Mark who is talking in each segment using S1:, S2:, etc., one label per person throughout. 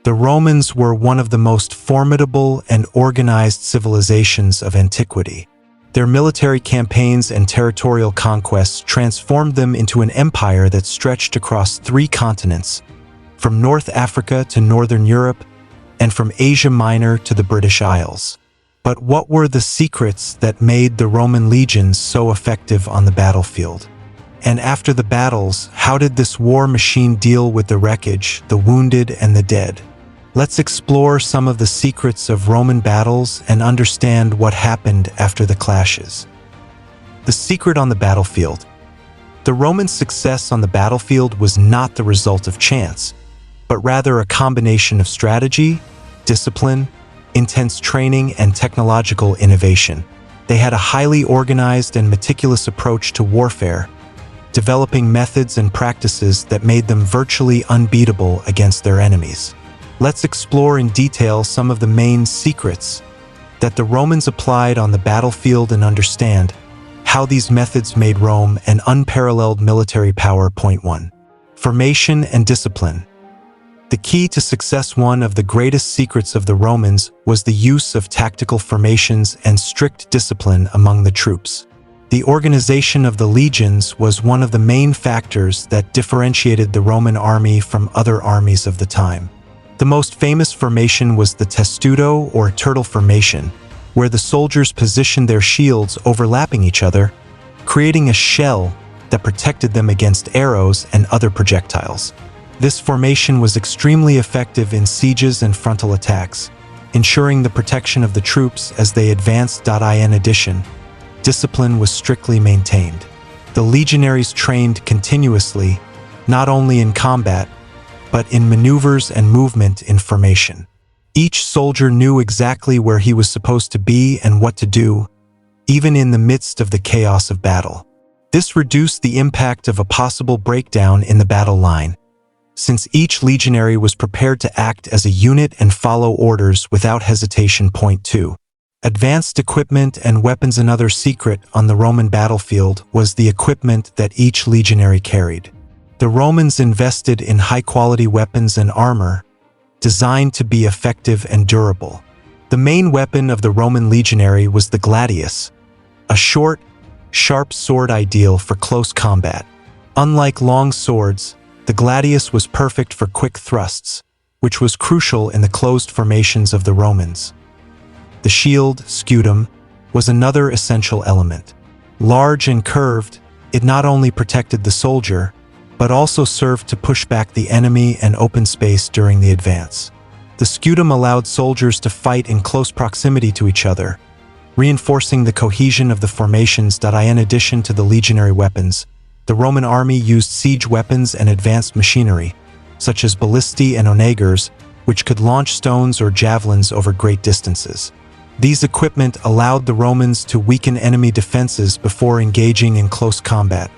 S1: The Romans were one of the most formidable and organized civilizations of antiquity. Their military campaigns and territorial conquests transformed them into an empire that stretched across 3 continents, from North Africa to Northern Europe, and from Asia Minor to the British Isles. But what were the secrets that made the Roman legions so effective on the battlefield? And after the battles, how did this war machine deal with the wreckage, the wounded, and the dead? Let's explore some of the secrets of Roman battles and understand what happened after the clashes. The secret on the battlefield. The Roman success on the battlefield was not the result of chance, but rather a combination of strategy, discipline, intense training, and technological innovation. They had a highly organized and meticulous approach to warfare, developing methods and practices that made them virtually unbeatable against their enemies. Let's explore in detail some of the main secrets that the Romans applied on the battlefield and understand how these methods made Rome an unparalleled military power. Point 1. Formation and discipline. The key to success. One of the greatest secrets of the Romans was the use of tactical formations and strict discipline among the troops. The organization of the legions was one of the main factors that differentiated the Roman army from other armies of the time. The most famous formation was the testudo or turtle formation, where the soldiers positioned their shields overlapping each other, creating a shell that protected them against arrows and other projectiles. This formation was extremely effective in sieges and frontal attacks, ensuring the protection of the troops as they advanced. In addition, discipline was strictly maintained. The legionaries trained continuously, not only in combat, but in maneuvers and movement in formation. Each soldier knew exactly where he was supposed to be and what to do, even in the midst of the chaos of battle. This reduced the impact of a possible breakdown in the battle line, since each legionary was prepared to act as a unit and follow orders without hesitation. Point 2. Advanced equipment and weapons. Another secret on the Roman battlefield was the equipment that each legionary carried. The Romans invested in high-quality weapons and armor, designed to be effective and durable. The main weapon of the Roman legionary was the gladius, a short, sharp sword ideal for close combat. Unlike long swords, the gladius was perfect for quick thrusts, which was crucial in the closed formations of the Romans. The shield, scutum, was another essential element. Large and curved, it not only protected the soldier, but also served to push back the enemy and open space during the advance. The scutum allowed soldiers to fight in close proximity to each other, reinforcing the cohesion of the formations. In addition to the legionary weapons, the Roman army used siege weapons and advanced machinery, such as ballistae and onagers, which could launch stones or javelins over great distances. These equipment allowed the Romans to weaken enemy defenses before engaging in close combat,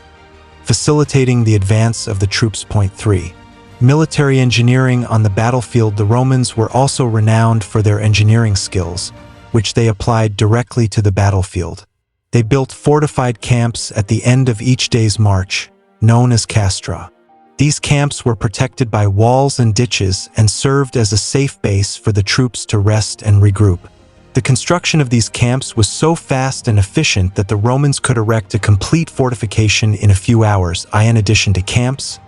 S1: facilitating the advance of the troops. Point 3. Military engineering. On the battlefield, the Romans were also renowned for their engineering skills, which they applied directly to the battlefield. They built fortified camps at the end of each day's march, known as castra. These camps were protected by walls and ditches and served as a safe base for the troops to rest and regroup. The construction of these camps was so fast and efficient that the Romans could erect a complete fortification in a few hours. In addition to camps,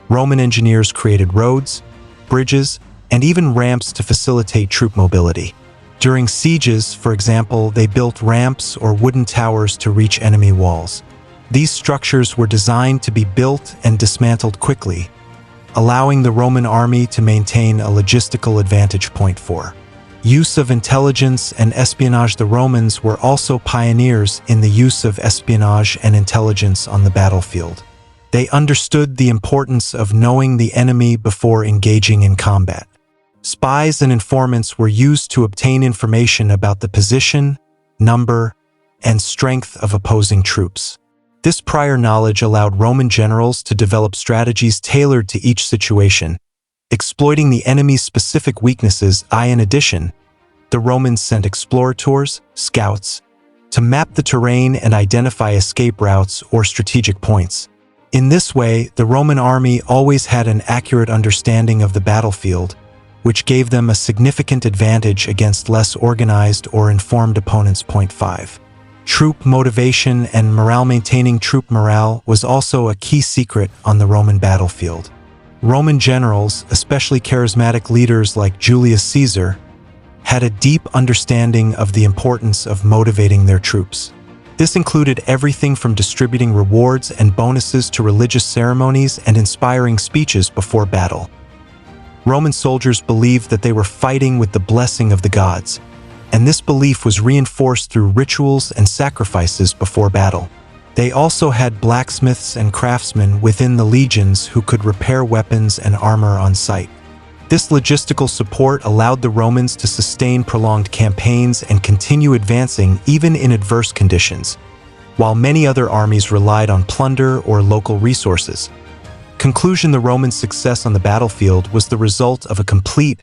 S1: Roman engineers created roads, bridges, and even ramps to facilitate troop mobility. During sieges, for example, they built ramps or wooden towers to reach enemy walls. These structures were designed to be built and dismantled quickly, allowing the Roman army to maintain a logistical advantage. Point 4. Use of intelligence and espionage. The Romans were also pioneers in the use of espionage and intelligence on the battlefield. They understood the importance of knowing the enemy before engaging in combat. Spies and informants were used to obtain information about the position, number, and strength of opposing troops. This prior knowledge allowed Roman generals to develop strategies tailored to each situation, exploiting the enemy's specific weaknesses. In addition, the Romans sent explorators, scouts, to map the terrain and identify escape routes or strategic points. In this way, the Roman army always had an accurate understanding of the battlefield, which gave them a significant advantage against less organized or informed opponents. Point 5. Troop motivation and morale. Maintaining troop morale was also a key secret on the Roman battlefield. Roman generals, especially charismatic leaders like Julius Caesar, had a deep understanding of the importance of motivating their troops. This included everything from distributing rewards and bonuses to religious ceremonies and inspiring speeches before battle. Roman soldiers believed that they were fighting with the blessing of the gods, and this belief was reinforced through rituals and sacrifices before battle. They also had blacksmiths and craftsmen within the legions who could repair weapons and armor on site. This logistical support allowed the Romans to sustain prolonged campaigns and continue advancing even in adverse conditions, while many other armies relied on plunder or local resources. Conclusion: the Roman success on the battlefield was the result of a complete,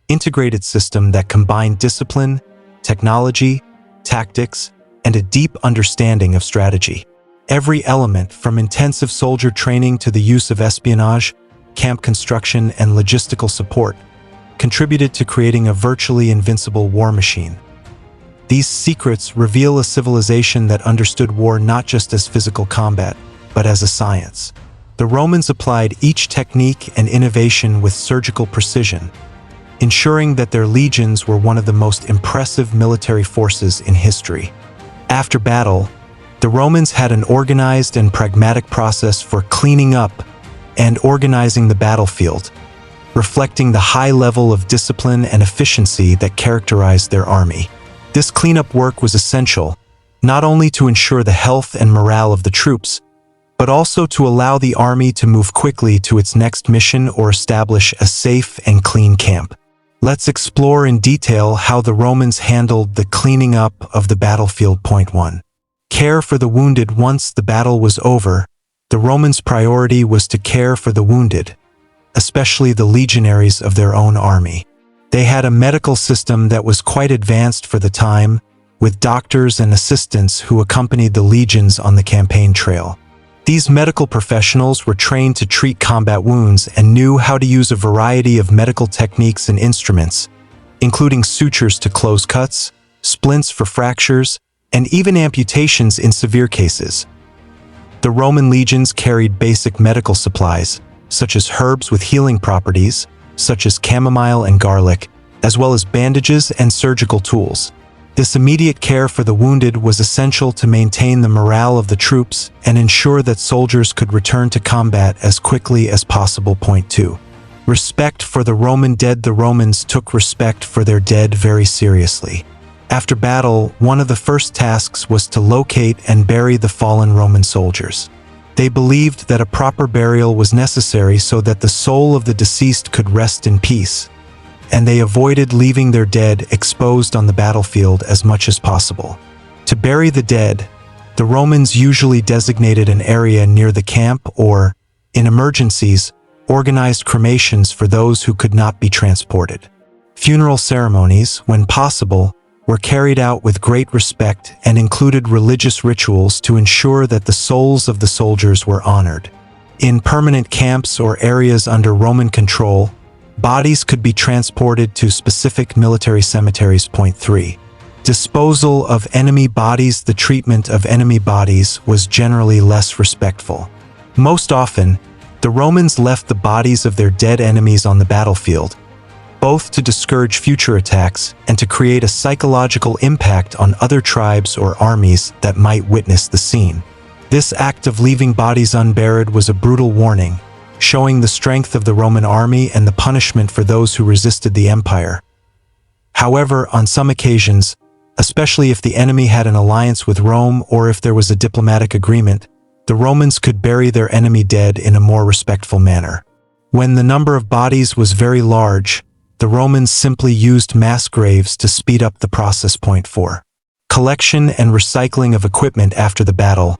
S1: integrated system that combined discipline, technology, tactics, and a deep understanding of strategy. Every element, from intensive soldier training to the use of espionage, camp construction, and logistical support, contributed to creating a virtually invincible war machine. These secrets reveal a civilization that understood war not just as physical combat, but as a science. The Romans applied each technique and innovation with surgical precision, ensuring that their legions were one of the most impressive military forces in history. After battle, the Romans had an organized and pragmatic process for cleaning up and organizing the battlefield, reflecting the high level of discipline and efficiency that characterized their army. This cleanup work was essential, not only to ensure the health and morale of the troops, but also to allow the army to move quickly to its next mission or establish a safe and clean camp. Let's explore in detail how the Romans handled the cleaning up of the battlefield. Point 1. Care for the wounded. Once the battle was over, the Romans' priority was to care for the wounded, especially the legionaries of their own army. They had a medical system that was quite advanced for the time, with doctors and assistants who accompanied the legions on the campaign trail. These medical professionals were trained to treat combat wounds and knew how to use a variety of medical techniques and instruments, including sutures to close cuts, splints for fractures, and even amputations in severe cases. The Roman legions carried basic medical supplies, such as herbs with healing properties, such as chamomile and garlic, as well as bandages and surgical tools. This immediate care for the wounded was essential to maintain the morale of the troops and ensure that soldiers could return to combat as quickly as possible. Point 2. Respect for the Roman dead. The Romans took respect for their dead very seriously. After battle, one of the first tasks was to locate and bury the fallen Roman soldiers. They believed that a proper burial was necessary so that the soul of the deceased could rest in peace, and they avoided leaving their dead exposed on the battlefield as much as possible. To bury the dead, the Romans usually designated an area near the camp or, in emergencies, organized cremations for those who could not be transported. Funeral ceremonies, when possible, were carried out with great respect and included religious rituals to ensure that the souls of the soldiers were honored. In permanent camps or areas under Roman control, bodies could be transported to specific military cemeteries. Point 3. Disposal of enemy bodies. The treatment of enemy bodies was generally less respectful. Most often, the Romans left the bodies of their dead enemies on the battlefield, both to discourage future attacks and to create a psychological impact on other tribes or armies that might witness the scene. This act of leaving bodies unburied was a brutal warning, showing the strength of the Roman army and the punishment for those who resisted the empire. However, on some occasions, especially if the enemy had an alliance with Rome or if there was a diplomatic agreement, the Romans could bury their enemy dead in a more respectful manner. When the number of bodies was very large, the Romans simply used mass graves to speed up the process. Point 4. Collection and recycling of equipment. After the battle,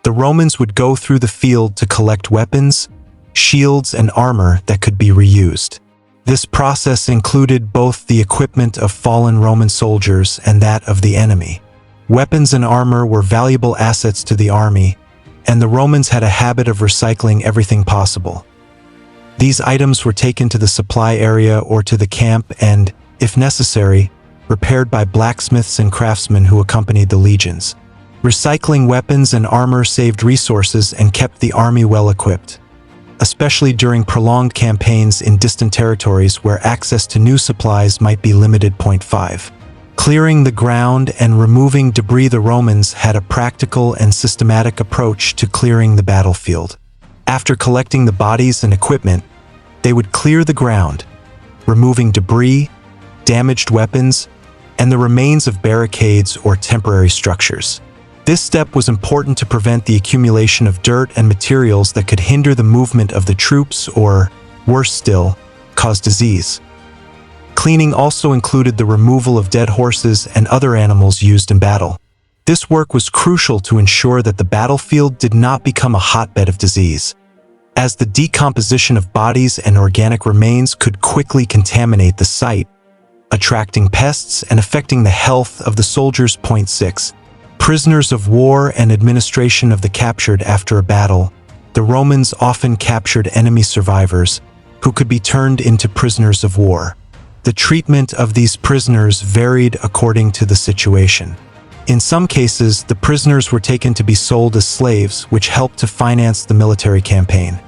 S1: the Romans would go through the field to collect weapons, shields, and armor that could be reused. This process included both the equipment of fallen Roman soldiers and that of the enemy. Weapons and armor were valuable assets to the army, and the Romans had a habit of recycling everything possible. These items were taken to the supply area or to the camp and, if necessary, repaired by blacksmiths and craftsmen who accompanied the legions. Recycling weapons and armor saved resources and kept the army well equipped, especially during prolonged campaigns in distant territories where access to new supplies might be limited. 5. Clearing the ground and removing debris. The Romans had a practical and systematic approach to clearing the battlefield. After collecting the bodies and equipment, they would clear the ground, removing debris, damaged weapons, and the remains of barricades or temporary structures. This step was important to prevent the accumulation of dirt and materials that could hinder the movement of the troops or, worse still, cause disease. Cleaning also included the removal of dead horses and other animals used in battle. This work was crucial to ensure that the battlefield did not become a hotbed of disease, as the decomposition of bodies and organic remains could quickly contaminate the site, attracting pests and affecting the health of the soldiers. 6. Prisoners of war and administration of the captured. After a battle, the Romans often captured enemy survivors, who could be turned into prisoners of war. The treatment of these prisoners varied according to the situation. In some cases, the prisoners were taken to be sold as slaves, which helped to finance the military campaign.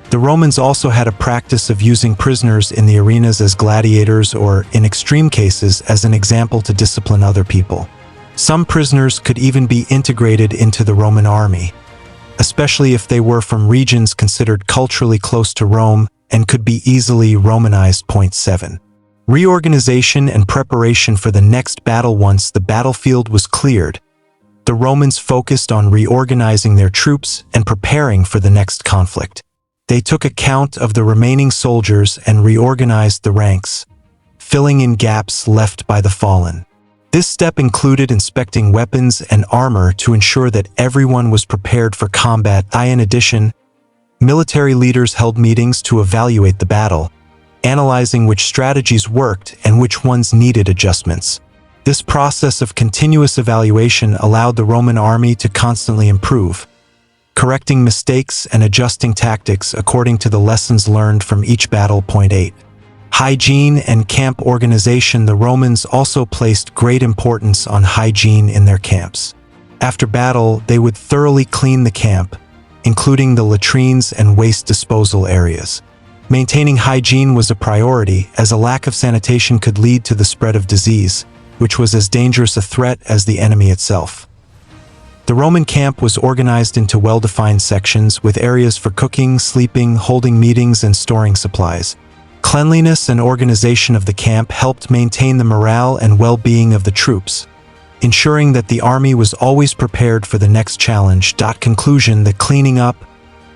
S1: The Romans also had a practice of using prisoners in the arenas as gladiators or, in extreme cases, as an example to discipline other people. Some prisoners could even be integrated into the Roman army, especially if they were from regions considered culturally close to Rome and could be easily Romanized. 7. Reorganization and preparation for the next battle. Once the battlefield was cleared, the Romans focused on reorganizing their troops and preparing for the next conflict. They took account of the remaining soldiers and reorganized the ranks, filling in gaps left by the fallen. This step included inspecting weapons and armor to ensure that everyone was prepared for combat. In addition, military leaders held meetings to evaluate the battle, analyzing which strategies worked and which ones needed adjustments. This process of continuous evaluation allowed the Roman army to constantly improve, correcting mistakes and adjusting tactics according to the lessons learned from each battle. 8. Hygiene and camp organization. The Romans also placed great importance on hygiene in their camps. After battle, they would thoroughly clean the camp, including the latrines and waste disposal areas. Maintaining hygiene was a priority, as a lack of sanitation could lead to the spread of disease, which was as dangerous a threat as the enemy itself. The Roman camp was organized into well-defined sections with areas for cooking, sleeping, holding meetings, and storing supplies. Cleanliness and organization of the camp helped maintain the morale and well-being of the troops, ensuring that the army was always prepared for the next challenge. Conclusion: the cleaning up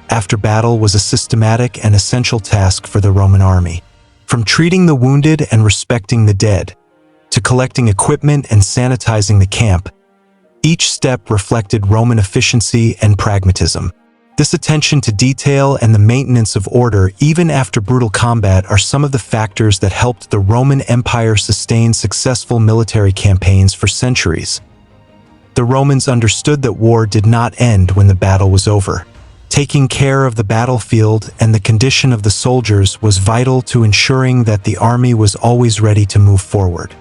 S1: after battle was a systematic and essential task for the Roman army. From treating the wounded and respecting the dead, to collecting equipment and sanitizing the camp, each step reflected Roman efficiency and pragmatism. This attention to detail and the maintenance of order, even after brutal combat, are some of the factors that helped the Roman Empire sustain successful military campaigns for centuries. The Romans understood that war did not end when the battle was over. Taking care of the battlefield and the condition of the soldiers was vital to ensuring that the army was always ready to move forward.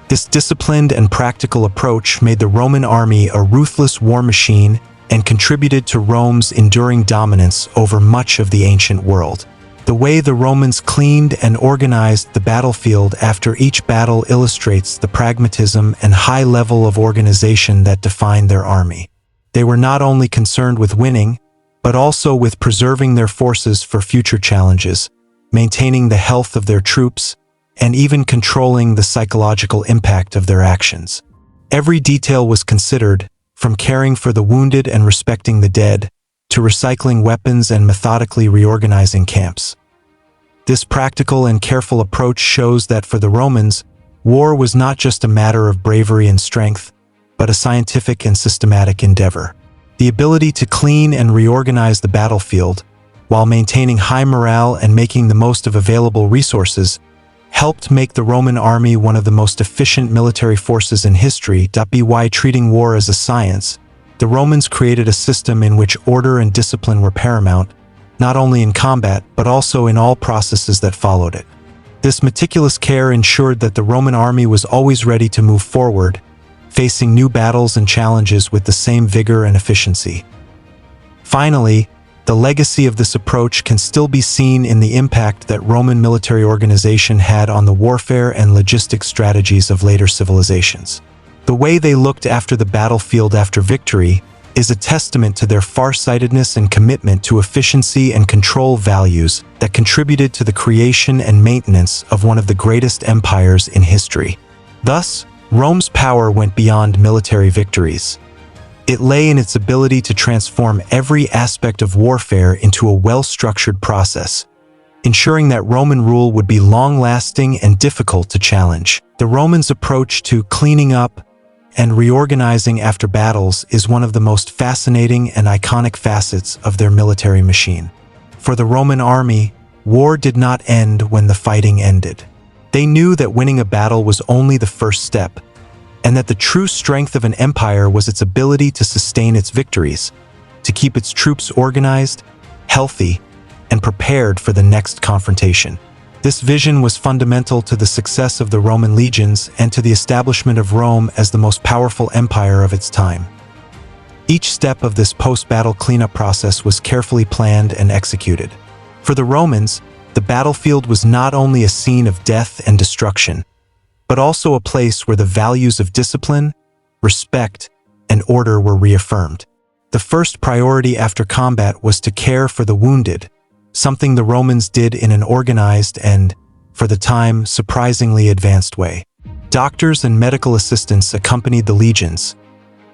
S1: This disciplined and practical approach made the Roman army a ruthless war machine and contributed to Rome's enduring dominance over much of the ancient world. The way the Romans cleaned and organized the battlefield after each battle illustrates the pragmatism and high level of organization that defined their army. They were not only concerned with winning, but also with preserving their forces for future challenges, maintaining the health of their troops, and even controlling the psychological impact of their actions. Every detail was considered, from caring for the wounded and respecting the dead, to recycling weapons and methodically reorganizing camps. This practical and careful approach shows that for the Romans, war was not just a matter of bravery and strength, but a scientific and systematic endeavor. The ability to clean and reorganize the battlefield, while maintaining high morale and making the most of available resources, helped make the Roman army one of the most efficient military forces in history. By treating war as a science, the Romans created a system in which order and discipline were paramount, not only in combat but also in all processes that followed it. This meticulous care ensured that the Roman army was always ready to move forward, facing new battles and challenges with the same vigor and efficiency. Finally, the legacy of this approach can still be seen in the impact that Roman military organization had on the warfare and logistic strategies of later civilizations. The way they looked after the battlefield after victory is a testament to their farsightedness and commitment to efficiency and control values that contributed to the creation and maintenance of one of the greatest empires in history. Thus, Rome's power went beyond military victories. It lay in its ability to transform every aspect of warfare into a well-structured process, ensuring that Roman rule would be long-lasting and difficult to challenge. The Romans' approach to cleaning up and reorganizing after battles is one of the most fascinating and iconic facets of their military machine. For the Roman army, war did not end when the fighting ended. They knew that winning a battle was only the first step, and that the true strength of an empire was its ability to sustain its victories, to keep its troops organized, healthy, and prepared for the next confrontation. This vision was fundamental to the success of the Roman legions and to the establishment of Rome as the most powerful empire of its time. Each step of this post-battle cleanup process was carefully planned and executed. For the Romans, the battlefield was not only a scene of death and destruction, but also a place where the values of discipline, respect, and order were reaffirmed. The first priority after combat was to care for the wounded, something the Romans did in an organized and, for the time, surprisingly advanced way. Doctors and medical assistants accompanied the legions,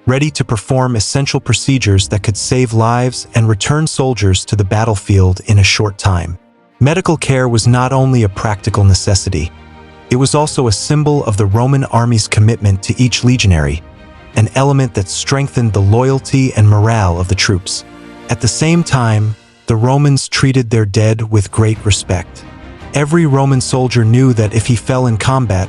S1: ready to perform essential procedures that could save lives and return soldiers to the battlefield in a short time. Medical care was not only a practical necessity, it was also a symbol of the Roman army's commitment to each legionary, an element that strengthened the loyalty and morale of the troops. At the same time, the Romans treated their dead with great respect. Every Roman soldier knew that if he fell in combat,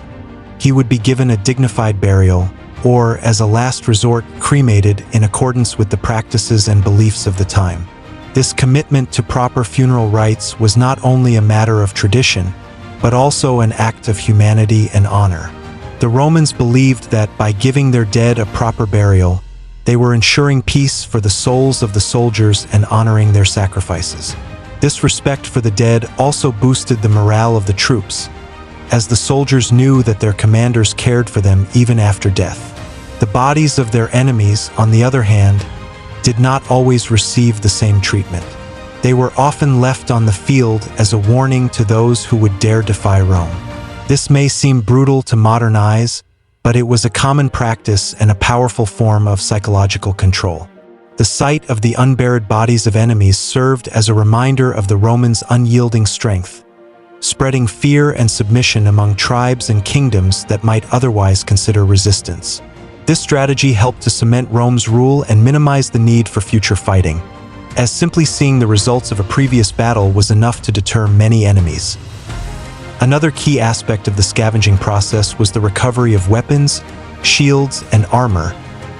S1: he would be given a dignified burial, or, as a last resort, cremated in accordance with the practices and beliefs of the time. This commitment to proper funeral rites was not only a matter of tradition, but also an act of humanity and honor. The Romans believed that by giving their dead a proper burial, they were ensuring peace for the souls of the soldiers and honoring their sacrifices. This respect for the dead also boosted the morale of the troops, as the soldiers knew that their commanders cared for them even after death. The bodies of their enemies, on the other hand, did not always receive the same treatment. They were often left on the field as a warning to those who would dare defy Rome. This may seem brutal to modern eyes, but it was a common practice and a powerful form of psychological control. The sight of the unburied bodies of enemies served as a reminder of the Romans' unyielding strength, spreading fear and submission among tribes and kingdoms that might otherwise consider resistance. This strategy helped to cement Rome's rule and minimize the need for future fighting, as simply seeing the results of a previous battle was enough to deter many enemies. Another key aspect of the scavenging process was the recovery of weapons, shields, and armor,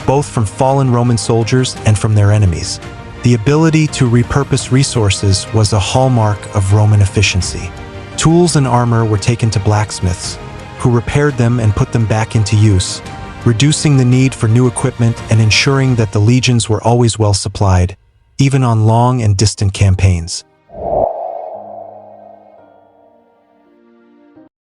S1: both from fallen Roman soldiers and from their enemies. The ability to repurpose resources was a hallmark of Roman efficiency. Tools and armor were taken to blacksmiths, who repaired them and put them back into use, reducing the need for new equipment and ensuring that the legions were always well supplied, even on long and distant campaigns.